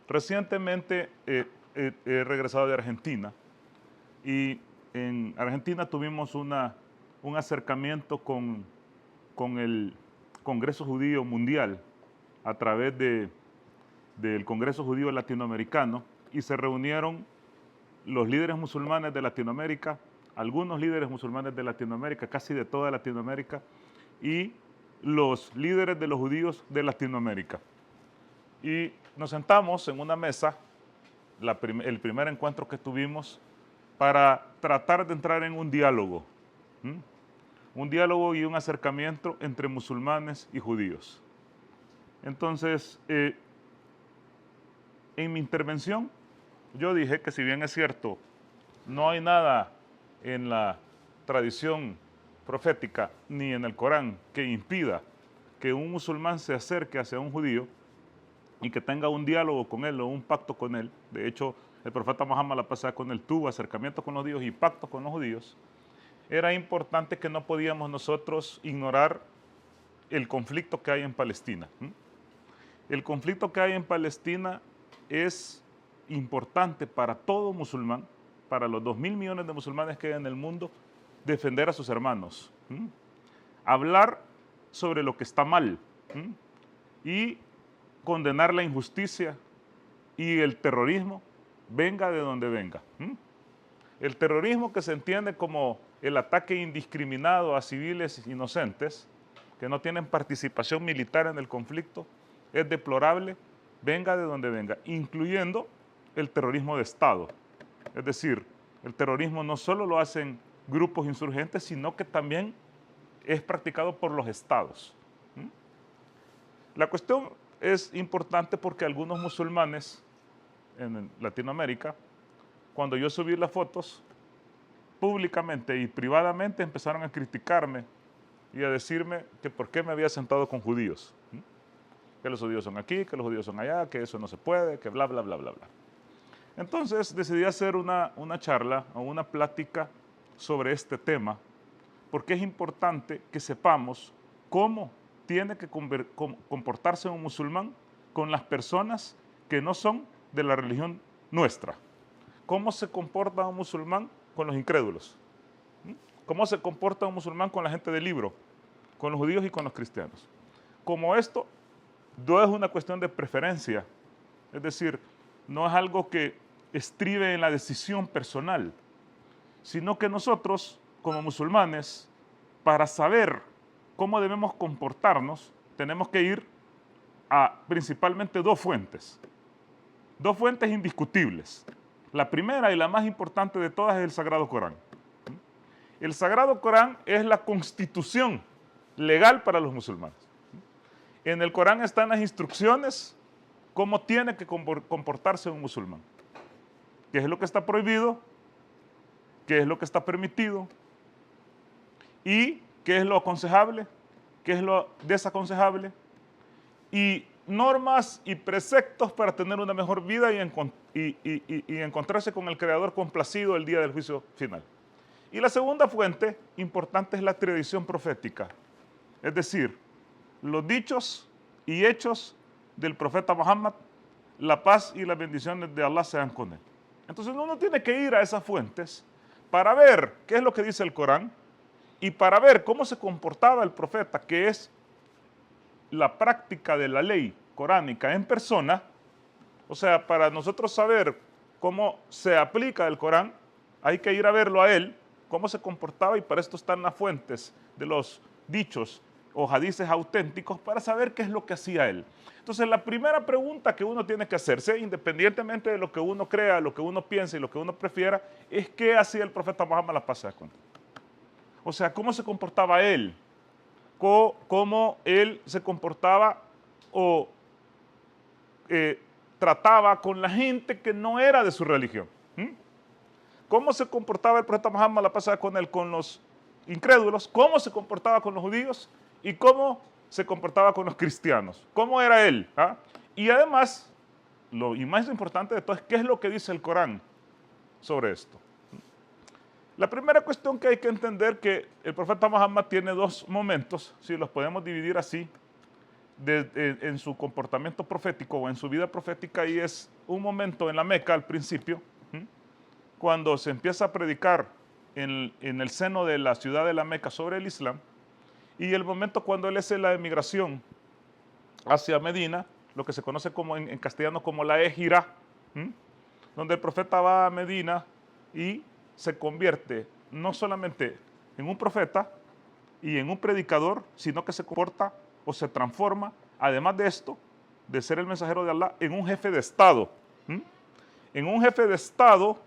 Recientemente he regresado de Argentina y en Argentina tuvimos un acercamiento con el Congreso Judío Mundial a través del Congreso Judío Latinoamericano y se reunieron los líderes musulmanes de Latinoamérica, algunos líderes musulmanes de Latinoamérica, casi de toda Latinoamérica, y los líderes de los judíos de Latinoamérica. Y nos sentamos en una mesa, el primer encuentro que tuvimos, para tratar de entrar en un diálogo. Un diálogo y un acercamiento entre musulmanes y judíos. Entonces, en mi intervención, yo dije que si bien es cierto, no hay nada en la tradición profética ni en el Corán que impida que un musulmán se acerque hacia un judío y que tenga un diálogo con él o un pacto con él. De hecho, el profeta Muhammad la pasada con él tuvo acercamientos con los judíos y pactos con los judíos. Era importante que no podíamos nosotros ignorar el conflicto que hay en Palestina. El conflicto que hay en Palestina es importante para todo musulmán, para los 2.000 millones de musulmanes que hay en el mundo, defender a sus hermanos. Hablar sobre lo que está mal y condenar la injusticia y el terrorismo, venga de donde venga. El terrorismo, que se entiende como el ataque indiscriminado a civiles inocentes que no tienen participación militar en el conflicto, es deplorable, venga de donde venga, incluyendo el terrorismo de Estado. Es decir, el terrorismo no solo lo hacen grupos insurgentes, sino que también es practicado por los estados. La cuestión es importante porque algunos musulmanes en Latinoamérica, cuando yo subí las fotos, públicamente y privadamente empezaron a criticarme y a decirme que por qué me había sentado con judíos. Que los judíos son aquí, que los judíos son allá, que eso no se puede, que bla, bla, bla, bla, bla. Entonces decidí hacer una charla o una plática sobre este tema, porque es importante que sepamos cómo tiene que comportarse un musulmán con las personas que no son de la religión nuestra. ¿Cómo se comporta un musulmán con los incrédulos? ¿Cómo se comporta un musulmán con la gente del libro, con los judíos y con los cristianos? Como esto no es una cuestión de preferencia, es decir, no es algo que estribe en la decisión personal, sino que nosotros, como musulmanes, para saber cómo debemos comportarnos, tenemos que ir a principalmente dos fuentes indiscutibles. La primera y la más importante de todas es el Sagrado Corán. El Sagrado Corán es la constitución legal para los musulmanes. En el Corán están las instrucciones cómo tiene que comportarse un musulmán. ¿Qué es lo que está prohibido? ¿Qué es lo que está permitido? ¿Y qué es lo aconsejable? ¿Qué es lo desaconsejable? Y normas y preceptos para tener una mejor vida y encontrarse con el Creador complacido el día del juicio final. Y la segunda fuente importante es la tradición profética, es decir, los dichos y hechos del profeta Muhammad, la paz y las bendiciones de Allah sean con él. Entonces uno tiene que ir a esas fuentes para ver qué es lo que dice el Corán y para ver cómo se comportaba el profeta, que es la práctica de la ley coránica en persona. O sea, para nosotros saber cómo se aplica el Corán, hay que ir a verlo a él, cómo se comportaba, y para esto están las fuentes de los dichos o hadices auténticos para saber qué es lo que hacía él. Entonces, la primera pregunta que uno tiene que hacerse, independientemente de lo que uno crea, lo que uno piense y lo que uno prefiera, es qué hacía el profeta Muhammad la paz sea con él. O sea, cómo se comportaba él, cómo él se comportaba o trataba con la gente que no era de su religión. ¿Cómo se comportaba el profeta Muhammad la paz sea con él con los incrédulos? ¿Cómo se comportaba con los judíos? ¿Y cómo se comportaba con los cristianos? ¿Cómo era él? Y además, lo más importante de todo es qué es lo que dice el Corán sobre esto. La primera cuestión que hay que entender que el profeta Muhammad tiene dos momentos, si los podemos dividir así, en su comportamiento profético o en su vida profética, y es un momento en la Meca al principio, cuando se empieza a predicar en el seno de la ciudad de la Meca sobre el Islam, y el momento cuando él hace la emigración hacia Medina, lo que se conoce como en castellano como la Égira, donde el profeta va a Medina y se convierte no solamente en un profeta y en un predicador, sino que se comporta o se transforma, además de esto, de ser el mensajero de Allah, en un jefe de Estado. En un jefe de Estado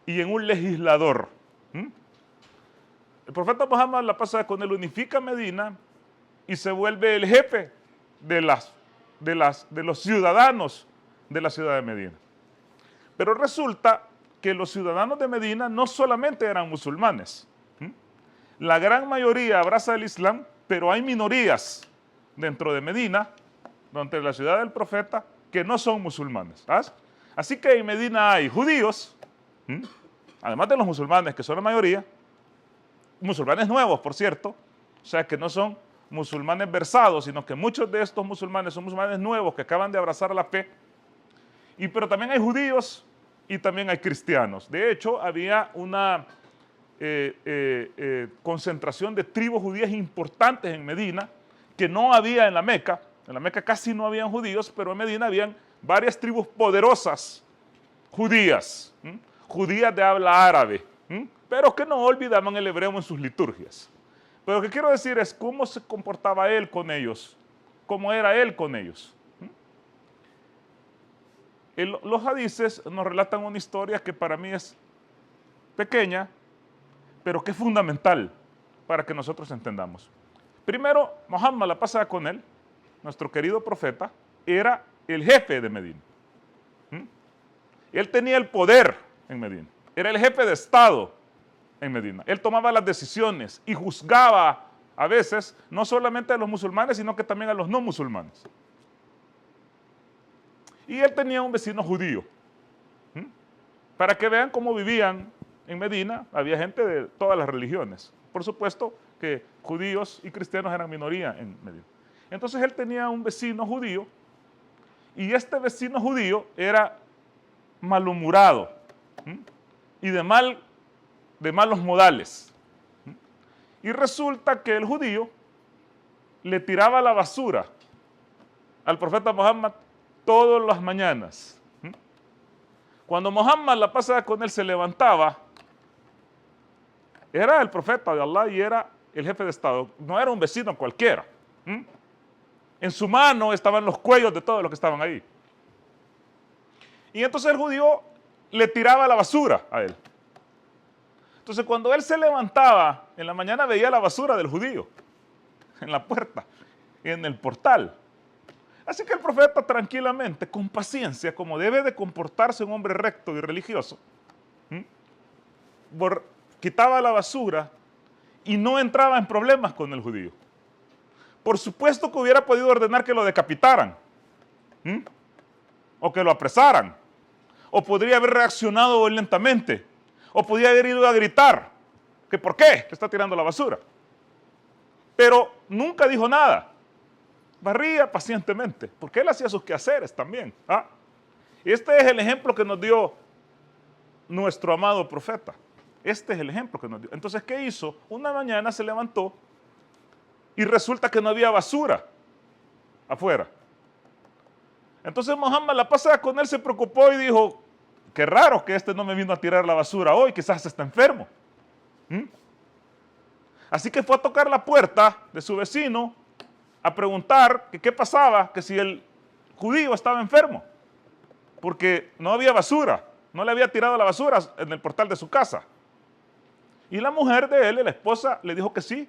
y en un legislador. El profeta Muhammad, la pasa con él, unifica Medina y se vuelve el jefe de los ciudadanos de la ciudad de Medina. Pero resulta que los ciudadanos de Medina no solamente eran musulmanes. La gran mayoría abraza el Islam, pero hay minorías dentro de Medina, dentro de la ciudad del profeta, que no son musulmanes. ¿Sabes? Así que en Medina hay judíos, además de los musulmanes, que son la mayoría, musulmanes nuevos, por cierto, o sea que no son musulmanes versados, sino que muchos de estos musulmanes son musulmanes nuevos que acaban de abrazar la fe, pero también hay judíos y también hay cristianos. De hecho, había una concentración de tribus judías importantes en Medina, que no había en la Meca. En la Meca casi no habían judíos, pero en Medina habían varias tribus poderosas judías, judías de habla árabe, pero que no olvidaban el hebreo en sus liturgias. Pero lo que quiero decir es cómo se comportaba él con ellos, cómo era él con ellos. Los hadices nos relatan una historia que para mí es pequeña, pero que es fundamental para que nosotros entendamos. Primero, Muhammad, la pasada con él, nuestro querido profeta, era el jefe de Medina. Él tenía el poder en Medina, era el jefe de Estado en Medina. Él tomaba las decisiones y juzgaba a veces no solamente a los musulmanes, sino que también a los no musulmanes. Y él tenía un vecino judío. Para que vean cómo vivían en Medina, había gente de todas las religiones. Por supuesto que judíos y cristianos eran minoría en Medina. Entonces él tenía un vecino judío, y este vecino judío era malhumorado y de malos modales. Y resulta que el judío le tiraba la basura al profeta Muhammad todas las mañanas. Cuando Muhammad, la pasada con él, se levantaba, era el profeta de Allah y era el jefe de Estado, no era un vecino cualquiera. En su mano estaban los cuellos de todos los que estaban ahí. Y entonces el judío le tiraba la basura a él. Entonces cuando él se levantaba en la mañana, veía la basura del judío en la puerta, en el portal. Así que el profeta tranquilamente, con paciencia, como debe de comportarse un hombre recto y religioso, quitaba la basura y no entraba en problemas con el judío. Por supuesto que hubiera podido ordenar que lo decapitaran, o que lo apresaran, o podría haber reaccionado violentamente, o podría haber ido a gritar, que ¿por qué está tirando la basura? Pero nunca dijo nada. Barría pacientemente, porque él hacía sus quehaceres también. Este es el ejemplo que nos dio nuestro amado profeta. Este es el ejemplo que nos dio. Entonces, ¿qué hizo? Una mañana se levantó y resulta que no había basura afuera. Entonces Muhammad, la pasada con él, se preocupó y dijo, qué raro que este no me vino a tirar la basura hoy, quizás está enfermo. Así que fue a tocar la puerta de su vecino a preguntar que qué pasaba, que si el judío estaba enfermo, porque no había basura, no le había tirado la basura en el portal de su casa. Y la mujer de él, la esposa, le dijo que sí,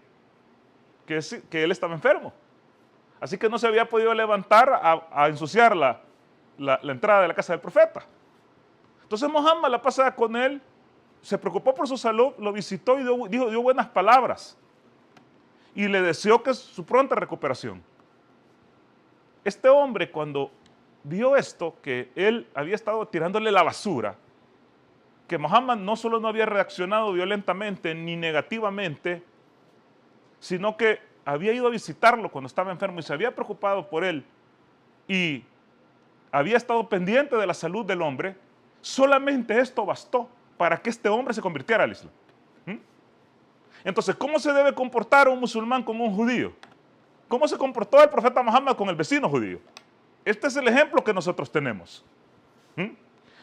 que él estaba enfermo. Así que no se había podido levantar a ensuciar la entrada de la casa del profeta. Entonces Muhammad, la pasada con él, se preocupó por su salud, lo visitó y dio buenas palabras. Y le deseó que su pronta recuperación. Este hombre, cuando vio esto, que él había estado tirándole la basura, que Muhammad no solo no había reaccionado violentamente ni negativamente, sino que había ido a visitarlo cuando estaba enfermo y se había preocupado por él y había estado pendiente de la salud del hombre, solamente esto bastó para que este hombre se convirtiera al Islam. Entonces, ¿cómo se debe comportar un musulmán con un judío? ¿Cómo se comportó el profeta Muhammad con el vecino judío? Este es el ejemplo que nosotros tenemos.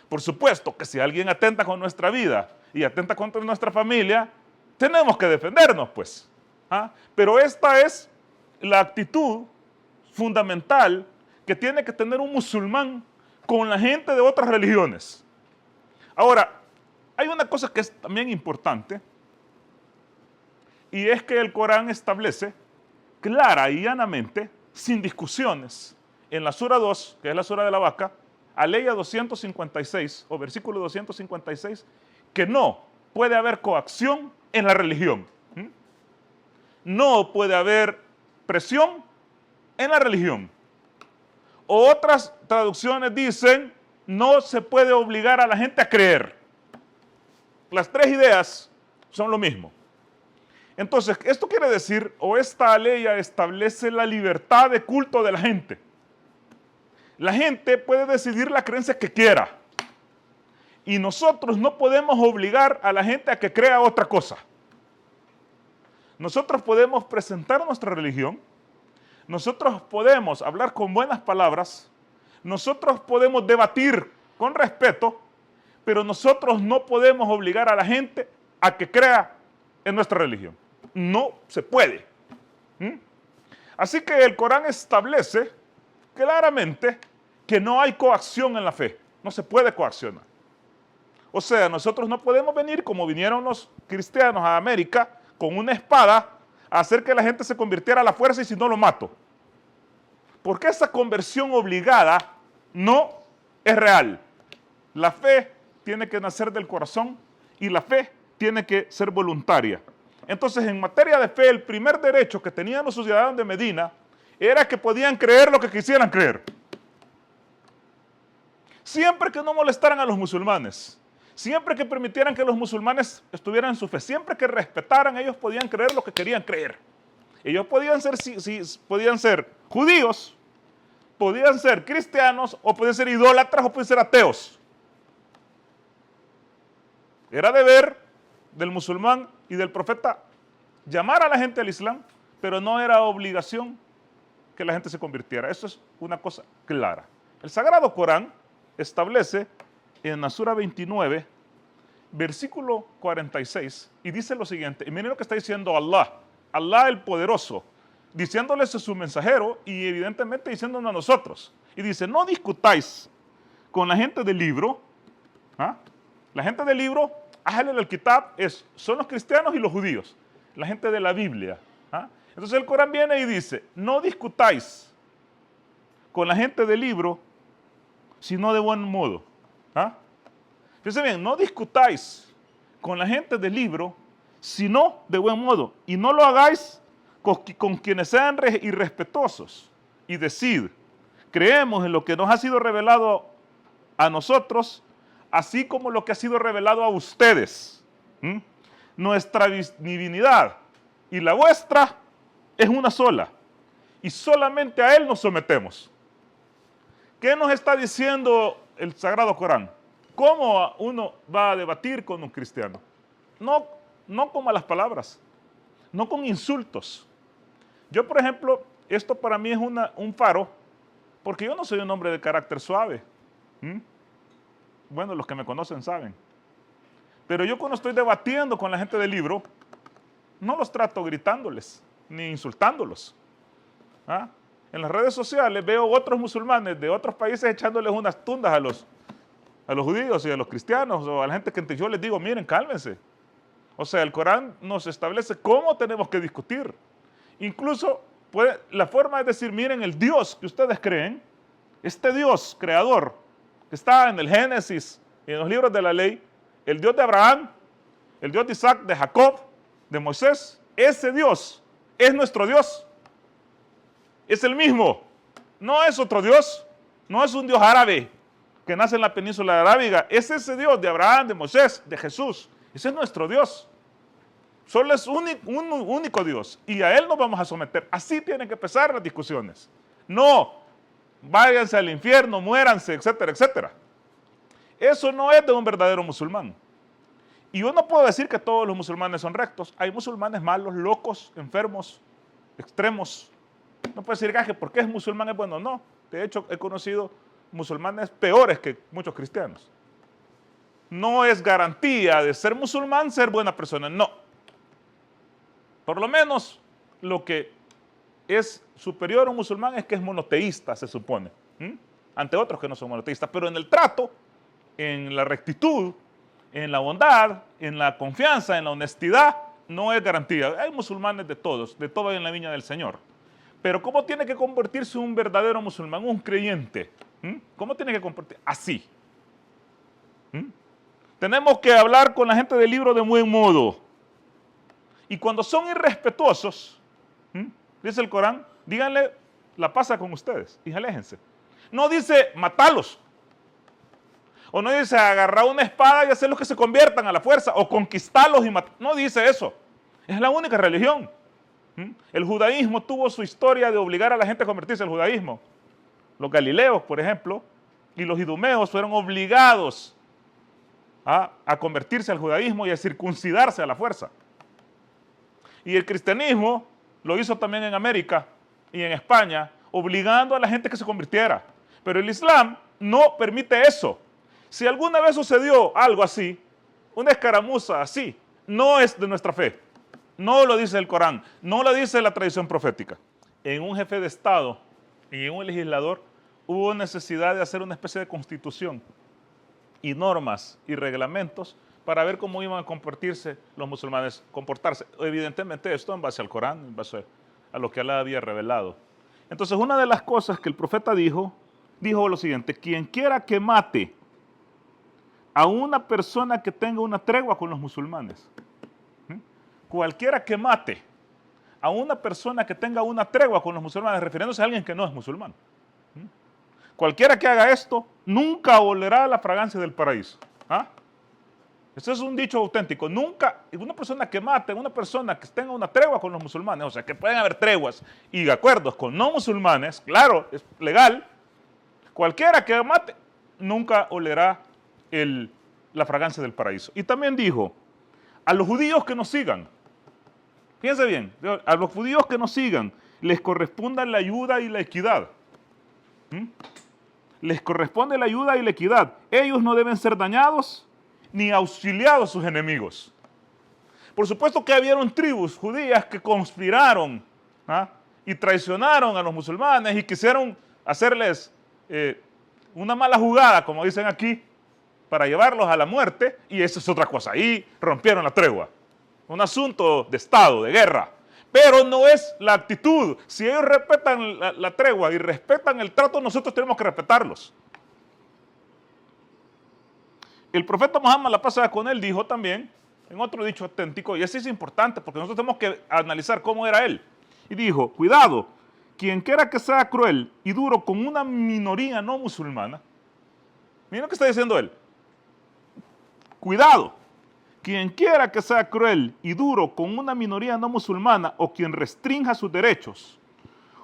Por supuesto que si alguien atenta con nuestra vida y atenta contra nuestra familia, tenemos que defendernos, pues. Pero esta es la actitud fundamental que tiene que tener un musulmán con la gente de otras religiones. Ahora, hay una cosa que es también importante, y es que el Corán establece clara y llanamente, sin discusiones, en la sura 2, que es la sura de la vaca, aleya 256 o versículo 256, que no puede haber coacción en la religión. No puede haber presión en la religión. Otras traducciones dicen, no se puede obligar a la gente a creer. Las tres ideas son lo mismo. Entonces, esto quiere decir, o esta ley establece la libertad de culto de la gente. La gente puede decidir la creencia que quiera. Y nosotros no podemos obligar a la gente a que crea otra cosa. Nosotros podemos presentar nuestra religión, nosotros podemos hablar con buenas palabras, nosotros podemos debatir con respeto, pero nosotros no podemos obligar a la gente a que crea en nuestra religión. No se puede. Así que el Corán establece claramente que no hay coacción en la fe. No se puede coaccionar. O sea, nosotros no podemos venir como vinieron los cristianos a América con una espada a hacer que la gente se convirtiera a la fuerza y si no lo mato. Porque esa conversión obligada no es real. La fe tiene que nacer del corazón y la fe tiene que ser voluntaria. Entonces, en materia de fe, el primer derecho que tenían los ciudadanos de Medina era que podían creer lo que quisieran creer. Siempre que no molestaran a los musulmanes, siempre que permitieran que los musulmanes estuvieran en su fe, siempre que respetaran, ellos podían creer lo que querían creer. Ellos podían ser, podían ser judíos, podían ser cristianos, o podían ser idólatras, o podían ser ateos. Era deber del musulmán y del profeta llamar a la gente al Islam, pero no era obligación que la gente se convirtiera. Eso es una cosa clara. El Sagrado Corán establece en la sura 29, versículo 46, y dice lo siguiente, y miren lo que está diciendo Allah, Allah el poderoso, diciéndoles a su mensajero y evidentemente diciéndonos a nosotros. Y dice, no discutáis con la gente del libro. La gente del libro, Ahl al-Kitab, son los cristianos y los judíos, la gente de la Biblia. Entonces el Corán viene y dice, no discutáis con la gente del libro, sino de buen modo. Fíjense bien, no discutáis con la gente del libro, sino de buen modo. Y no lo hagáis con quienes sean irrespetuosos. Y decid, creemos en lo que nos ha sido revelado a nosotros, así como lo que ha sido revelado a ustedes. Nuestra divinidad y la vuestra es una sola. Y solamente a Él nos sometemos. ¿Qué nos está diciendo el Sagrado Corán? ¿Cómo uno va a debatir con un cristiano? No con malas palabras, no con insultos. Yo, por ejemplo, esto para mí es un faro, porque yo no soy un hombre de carácter suave. Bueno, los que me conocen saben. Pero yo cuando estoy debatiendo con la gente del libro, no los trato gritándoles, ni insultándolos. En las redes sociales veo otros musulmanes de otros países echándoles unas tundas a los judíos y a los cristianos o a la gente que yo les digo, miren, cálmense. O sea, el Corán nos establece cómo tenemos que discutir. Incluso la forma de decir, miren, el Dios que ustedes creen, este Dios creador que está en el Génesis y en los libros de la ley, el Dios de Abraham, el Dios de Isaac, de Jacob, de Moisés, ese Dios es nuestro Dios. Es el mismo. No es otro Dios. No es un Dios árabe que nace en la península arábiga, es ese Dios de Abraham, de Moisés, de Jesús. Ese es nuestro Dios. Solo es un único Dios y a Él nos vamos a someter. Así tienen que empezar las discusiones. No, váyanse al infierno, muéranse, etcétera, etcétera. Eso no es de un verdadero musulmán. Y yo no puedo decir que todos los musulmanes son rectos. Hay musulmanes malos, locos, enfermos, extremos. No puedo decir que porque es musulmán es bueno. No, de hecho he conocido musulmanes peores que muchos cristianos. No es garantía de ser musulmán ser buena persona, no. Por lo menos lo que es superior a un musulmán es que es monoteísta, se supone, ante otros que no son monoteístas. Pero en el trato, en la rectitud, en la bondad, en la confianza, en la honestidad, no es garantía. Hay musulmanes de todos, de todo en la viña del Señor. Pero ¿cómo tiene que convertirse un verdadero musulmán, un creyente? ¿Cómo tiene que convertirse? Así. Tenemos que hablar con la gente del libro de buen modo. Y cuando son irrespetuosos, dice el Corán, díganle la paz con ustedes y aléjense. No dice matalos. O no dice agarrar una espada y hacerlos que se conviertan a la fuerza. O conquistarlos y matar. No dice eso. Es la única religión. El judaísmo tuvo su historia de obligar a la gente a convertirse al judaísmo. Los galileos, por ejemplo, y los idumeos fueron obligados a convertirse al judaísmo y a circuncidarse a la fuerza. Y el cristianismo lo hizo también en América y en España, obligando a la gente que se convirtiera. Pero el Islam no permite eso. Si alguna vez sucedió algo así, una escaramuza así, no es de nuestra fe. No lo dice el Corán, no lo dice la tradición profética. En un jefe de Estado y en un legislador hubo necesidad de hacer una especie de constitución y normas y reglamentos para ver cómo iban a comportarse los musulmanes, evidentemente esto en base al Corán, en base a lo que Alá había revelado. Entonces una de las cosas que el profeta dijo lo siguiente: quien quiera que mate a una persona que tenga una tregua con los musulmanes, cualquiera que mate a una persona que tenga una tregua con los musulmanes, refiriéndose a alguien que no es musulmán, cualquiera que haga esto nunca olerá la fragancia del paraíso. Eso es un dicho auténtico. Nunca, una persona que mate, una persona que tenga una tregua con los musulmanes, o sea, que pueden haber treguas y acuerdos con no musulmanes, claro, es legal, cualquiera que mate, nunca olerá la fragancia del paraíso. Y también dijo, a los judíos que nos sigan, fíjense bien, a los judíos que nos sigan, les corresponde la ayuda y la equidad. Les corresponde la ayuda y la equidad. Ellos no deben ser dañados ni auxiliados a sus enemigos. Por supuesto que habieron tribus judías que conspiraron y traicionaron a los musulmanes y quisieron hacerles una mala jugada, como dicen aquí, para llevarlos a la muerte, y eso es otra cosa. Ahí rompieron la tregua. Un asunto de Estado, de guerra. Pero no es la actitud. Si ellos respetan la tregua y respetan el trato, nosotros tenemos que respetarlos. El profeta Muhammad, la paz sea con él, dijo también, en otro dicho auténtico, y ese es importante porque nosotros tenemos que analizar cómo era él. Y dijo, cuidado, quien quiera que sea cruel y duro con una minoría no musulmana, miren lo que está diciendo él. Cuidado, quien quiera que sea cruel y duro con una minoría no musulmana o quien restrinja sus derechos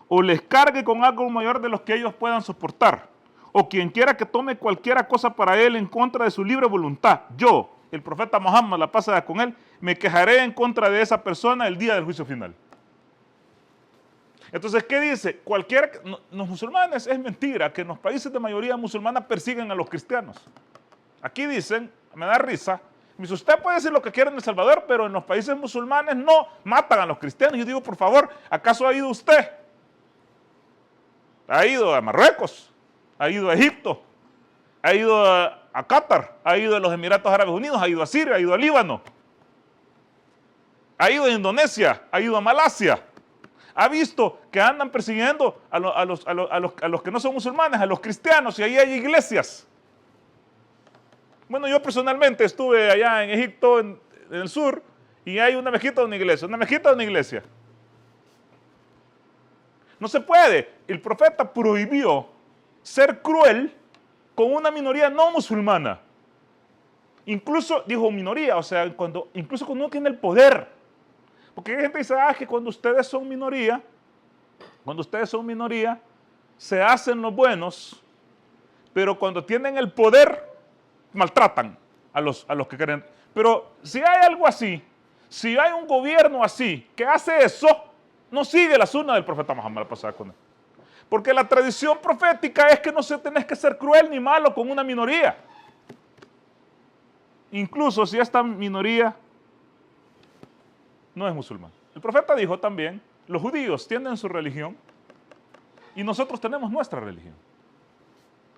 o les cargue con algo mayor de los que ellos puedan soportar, o quien quiera que tome cualquiera cosa para él en contra de su libre voluntad, yo, el profeta Muhammad, la paz sea con él, me quejaré en contra de esa persona el día del juicio final. Entonces, ¿qué dice? Los musulmanes, es mentira que en los países de mayoría musulmana persiguen a los cristianos. Aquí dicen, me da risa, dice, usted puede decir lo que quiera en El Salvador, pero en los países musulmanes no matan a los cristianos. Yo digo, por favor, ¿acaso ha ido usted? Ha ido a Marruecos, ha ido a Egipto, ha ido a Qatar, ha ido a los Emiratos Árabes Unidos, ha ido a Siria, ha ido a Líbano, ha ido a Indonesia, ha ido a Malasia. Ha visto que andan persiguiendo a los que no son musulmanes, a los cristianos, y ahí hay iglesias. Bueno, yo personalmente estuve allá en Egipto, en el sur, y hay una mezquita de una iglesia, una mezquita de una iglesia. No se puede. El profeta prohibió ser cruel con una minoría no musulmana. Incluso, dijo minoría, o sea, incluso cuando uno tiene el poder. Porque hay gente que dice, que cuando ustedes son minoría, se hacen los buenos, pero cuando tienen el poder, maltratan a los que creen. Pero si hay algo así, si hay un gobierno así que hace eso, no sigue la sunna del profeta Muhammad pasada con él. Porque la tradición profética es que no se tenés que ser cruel ni malo con una minoría. Incluso si esta minoría no es musulmán. El profeta dijo también, los judíos tienen su religión y nosotros tenemos nuestra religión.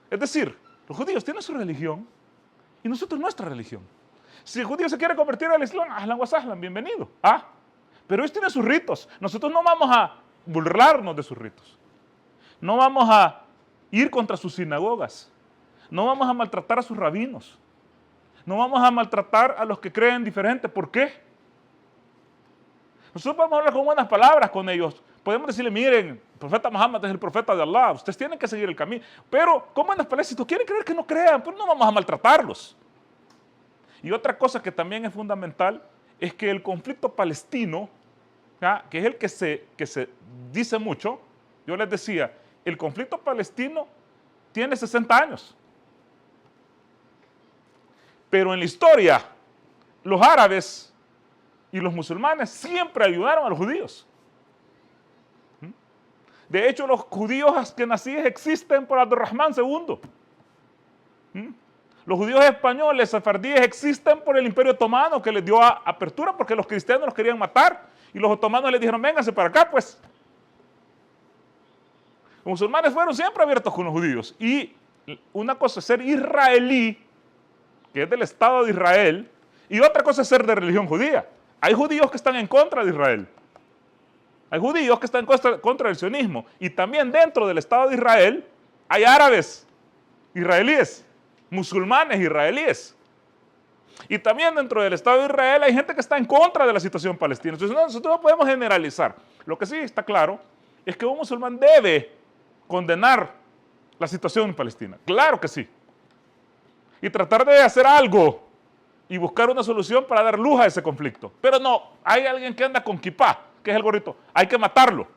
Es decir, los judíos tienen su religión y nosotros nuestra religión. Si el judío se quiere convertir al Islam, ahlan wa sahlan, bienvenido. Pero ellos tienen sus ritos. Nosotros no vamos a burlarnos de sus ritos. No vamos a ir contra sus sinagogas. No vamos a maltratar a sus rabinos. No vamos a maltratar a los que creen diferente. ¿Por qué? Nosotros podemos hablar con buenas palabras con ellos. Podemos decirle, miren, el profeta Muhammad es el profeta de Allah. Ustedes tienen que seguir el camino. Pero con buenas palabras, si quieren creer que no crean, pues no vamos a maltratarlos. Y otra cosa que también es fundamental es que el conflicto palestino, que es el que se dice mucho, yo les decía, el conflicto palestino tiene 60 años. Pero en la historia, los árabes y los musulmanes siempre ayudaron a los judíos. De hecho, los judíos askenazíes existen por Abdurrahman II. Los judíos españoles, sefardíes, existen por el Imperio Otomano, que les dio apertura porque los cristianos los querían matar. Y los otomanos les dijeron, vénganse para acá, pues. Los musulmanes fueron siempre abiertos con los judíos. Y una cosa es ser israelí, que es del Estado de Israel, y otra cosa es ser de religión judía. Hay judíos que están en contra de Israel. Hay judíos que están en contra del sionismo. Y también dentro del Estado de Israel hay árabes israelíes, musulmanes israelíes. Y también dentro del Estado de Israel hay gente que está en contra de la situación palestina. Entonces nosotros no podemos generalizar. Lo que sí está claro es que un musulmán debe condenar la situación en Palestina. Claro que sí. Y tratar de hacer algo y buscar una solución para dar luz a ese conflicto. Pero no, hay alguien que anda con kipá, que es el gorrito. Hay que matarlo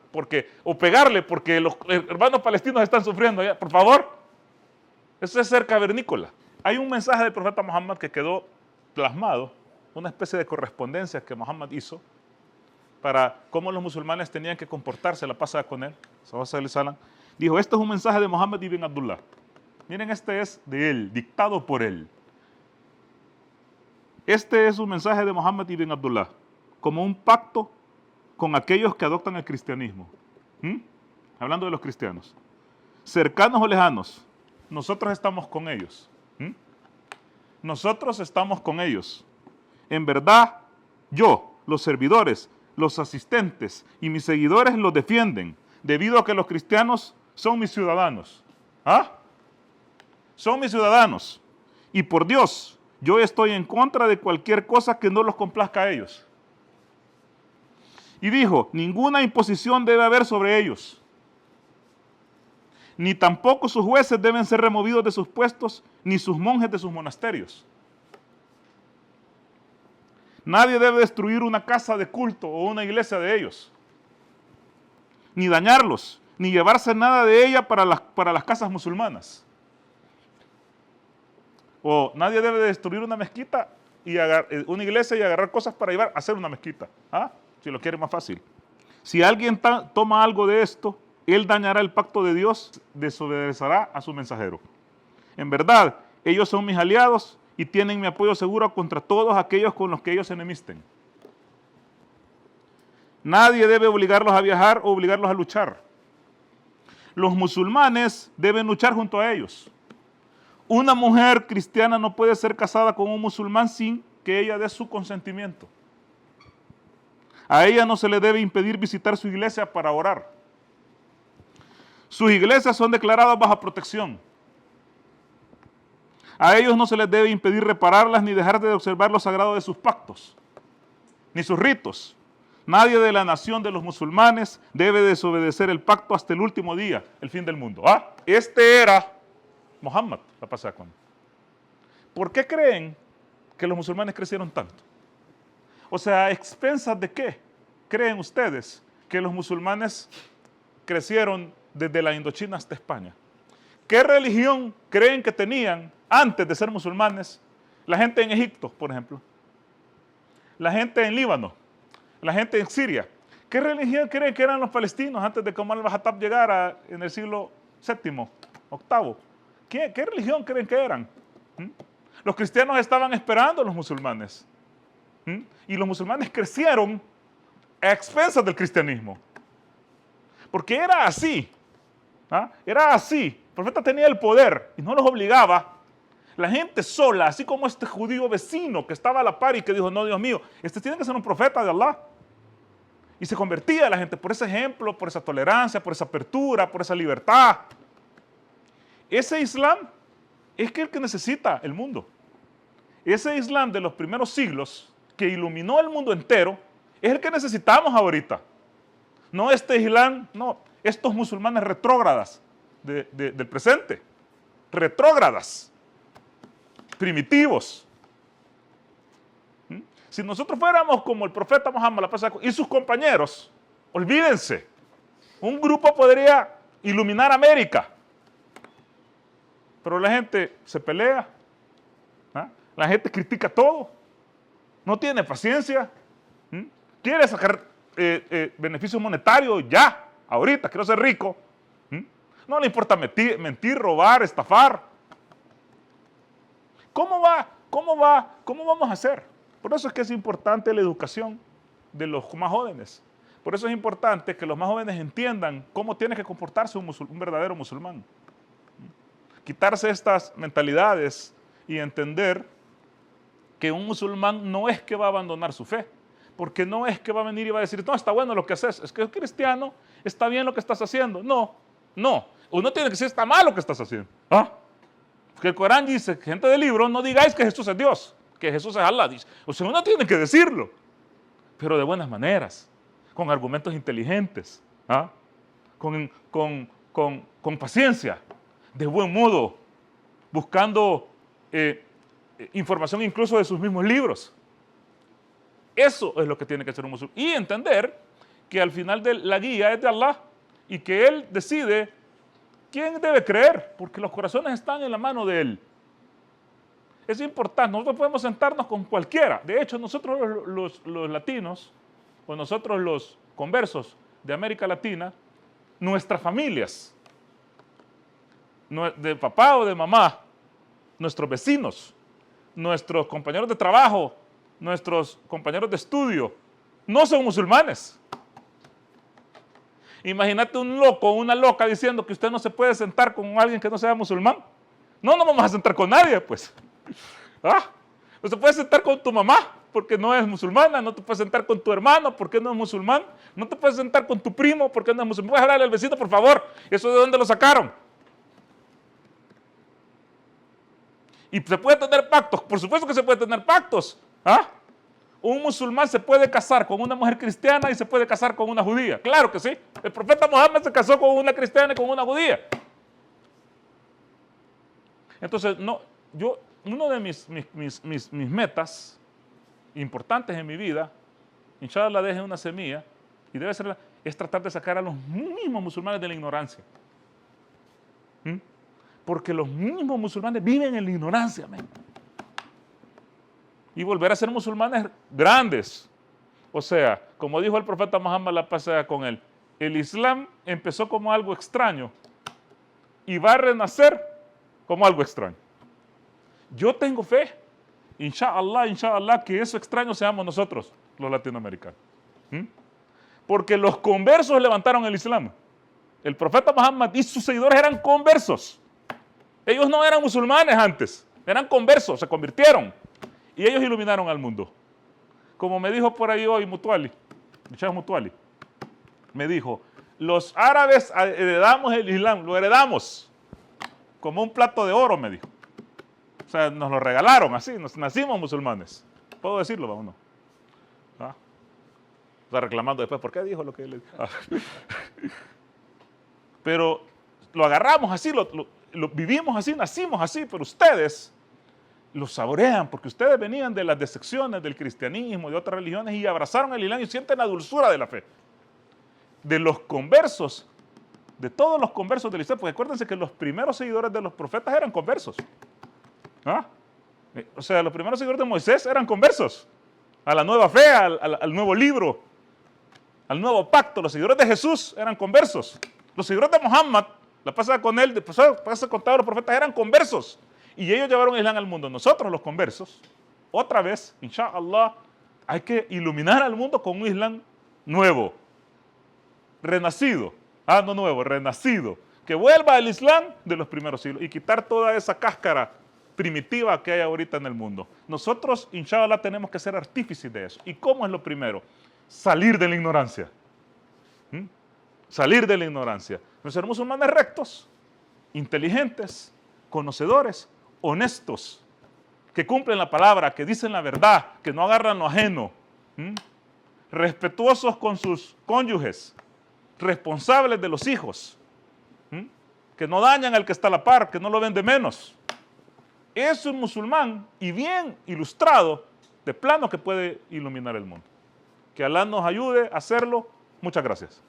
o pegarle porque los hermanos palestinos están sufriendo allá. Por favor, eso es ser cavernícola. Hay un mensaje del profeta Muhammad que quedó plasmado, una especie de correspondencia que Muhammad hizo para cómo los musulmanes tenían que comportarse la pasada con él. Dijo, este es un mensaje de Muhammad ibn Abdullah. Miren, este es de él, dictado por él. Este es un mensaje de Muhammad ibn Abdullah, como un pacto con aquellos que adoptan el cristianismo. Hablando de los cristianos. Cercanos o lejanos, nosotros estamos con ellos. Nosotros estamos con ellos. En verdad, yo, los servidores, los asistentes y mis seguidores los defienden, debido a que los cristianos son mis ciudadanos. Son mis ciudadanos. Y por Dios, yo estoy en contra de cualquier cosa que no los complazca a ellos. Y dijo, ninguna imposición debe haber sobre ellos. Ni tampoco sus jueces deben ser removidos de sus puestos, ni sus monjes de sus monasterios. Nadie debe destruir una casa de culto o una iglesia de ellos, ni dañarlos, ni llevarse nada de ella para las casas musulmanas. O nadie debe destruir una mezquita, una iglesia y agarrar cosas para llevar a hacer una mezquita. Si lo quiere más fácil. Si alguien toma algo de esto, él dañará el pacto de Dios, desobedecerá a su mensajero. En verdad, ellos son mis aliados y tienen mi apoyo seguro contra todos aquellos con los que ellos se enemisten. Nadie debe obligarlos a viajar o obligarlos a luchar. Los musulmanes deben luchar junto a ellos. Una mujer cristiana no puede ser casada con un musulmán sin que ella dé su consentimiento. A ella no se le debe impedir visitar su iglesia para orar. Sus iglesias son declaradas bajo protección. A ellos no se les debe impedir repararlas ni dejar de observar lo sagrado de sus pactos, ni sus ritos. Nadie de la nación de los musulmanes debe desobedecer el pacto hasta el último día, el fin del mundo. Este era Muhammad la pasada con él. ¿Por qué creen que los musulmanes crecieron tanto? O sea, ¿a expensas de qué creen ustedes que los musulmanes crecieron desde la Indochina hasta España? ¿Qué religión creen que tenían antes de ser musulmanes la gente en Egipto, por ejemplo? La gente en Líbano, la gente en Siria. ¿Qué religión creen que eran los palestinos antes de que Omar al-Khattab llegara en el siglo VII, VIII? ¿Qué religión creen que eran? Los cristianos estaban esperando a los musulmanes. Y los musulmanes crecieron a expensas del cristianismo. Porque era así. Era así. El profeta tenía el poder y no los obligaba. La gente sola, así como este judío vecino que estaba a la par y que dijo, no, Dios mío, este tiene que ser un profeta de Allah. Y se convertía la gente por ese ejemplo, por esa tolerancia, por esa apertura, por esa libertad. Ese Islam es el que necesita el mundo. Ese Islam de los primeros siglos, que iluminó el mundo entero, es el que necesitamos ahorita. No este Islam, no, estos musulmanes retrógradas del presente. Retrógradas. Primitivos. Si nosotros fuéramos como el profeta Muhammad y sus compañeros, olvídense, un grupo podría iluminar América. Pero la gente se pelea, la gente critica todo, no tiene paciencia, quiere sacar beneficios monetarios ya, ahorita, quiero ser rico. No le importa mentir, robar, estafar. ¿Cómo vamos a hacer? Por eso es que es importante la educación de los más jóvenes. Por eso es importante que los más jóvenes entiendan cómo tiene que comportarse un verdadero musulmán. Quitarse estas mentalidades y entender que un musulmán no es que va a abandonar su fe, porque no es que va a venir y va a decir, no, está bueno lo que haces, es que es cristiano, está bien lo que estás haciendo. No, uno tiene que decir, está mal lo que estás haciendo. Porque el Corán dice, gente del libro, no digáis que Jesús es Dios, que Jesús es Allah. Dice. O sea, uno tiene que decirlo, pero de buenas maneras, con argumentos inteligentes, con paciencia, de buen modo, buscando información incluso de sus mismos libros. Eso es lo que tiene que hacer un musulmán. Y entender que al final de la guía es de Allah y que Él decide quién debe creer, porque los corazones están en la mano de Él. Es importante, nosotros podemos sentarnos con cualquiera. De hecho, nosotros los latinos, o nosotros los conversos de América Latina, nuestras familias, de papá o de mamá, nuestros vecinos, nuestros compañeros de trabajo, nuestros compañeros de estudio, no son musulmanes. Imagínate un loco o una loca diciendo que usted no se puede sentar con alguien que no sea musulmán. No vamos a sentar con nadie, pues. No se puede sentar con tu mamá porque no es musulmana, no te puedes sentar con tu hermano porque no es musulmán, no te puedes sentar con tu primo porque no es musulmán. ¿Puedes hablarle al vecino, por favor? ¿Eso de dónde lo sacaron? Y se puede tener pactos, por supuesto que se puede tener pactos. Un musulmán se puede casar con una mujer cristiana y se puede casar con una judía. Claro que sí. El profeta Muhammad se casó con una cristiana y con una judía. Entonces, uno de mis metas importantes en mi vida, inshallah deje una semilla, y debe ser, es tratar de sacar a los mismos musulmanes de la ignorancia. Porque los mismos musulmanes viven en la ignorancia, y volver a ser musulmanes grandes. O sea, como dijo el profeta Muhammad la pasada con él, el Islam empezó como algo extraño y va a renacer como algo extraño. Yo tengo fe, inshallah, que eso extraño seamos nosotros, los latinoamericanos. Porque los conversos levantaron el Islam. El profeta Muhammad y sus seguidores eran conversos. Ellos no eran musulmanes antes, eran conversos, se convirtieron. Y ellos iluminaron al mundo. Como me dijo por ahí hoy Mutuali, Sheikh Mutuali, me dijo, los árabes heredamos el Islam, lo heredamos como un plato de oro, me dijo. O sea, nos lo regalaron así, nos nacimos musulmanes. ¿Puedo decirlo o no? Está reclamando después, ¿por qué dijo lo que él dijo? Pero lo agarramos así, vivimos así, nacimos así, pero ustedes lo saborean porque ustedes venían de las decepciones del cristianismo, de otras religiones y abrazaron el Islam y sienten la dulzura de la fe. De los conversos, de todos los conversos del Islam, porque acuérdense que los primeros seguidores de los profetas eran conversos. ¿Ah? O sea, los primeros seguidores de Moisés eran conversos a la nueva fe, al nuevo libro, al nuevo pacto. Los seguidores de Jesús eran conversos. Los seguidores de Muhammad, la pasada con él, pasa con todos los profetas, eran conversos. Y ellos llevaron el Islam al mundo. Nosotros, los conversos, otra vez, inshallah, hay que iluminar al mundo con un Islam nuevo, renacido. No nuevo, renacido. Que vuelva al Islam de los primeros siglos y quitar toda esa cáscara primitiva que hay ahorita en el mundo. Nosotros, inshallah, tenemos que ser artífices de eso. ¿Y cómo es lo primero? Salir de la ignorancia. Salir de la ignorancia. Ser musulmanes rectos, inteligentes, conocedores, honestos, que cumplen la palabra, que dicen la verdad, que no agarran lo ajeno, respetuosos con sus cónyuges, responsables de los hijos, que no dañan al que está a la par, que no lo ven de menos. Es un musulmán y bien ilustrado, de plano que puede iluminar el mundo. Que Alá nos ayude a hacerlo. Muchas gracias.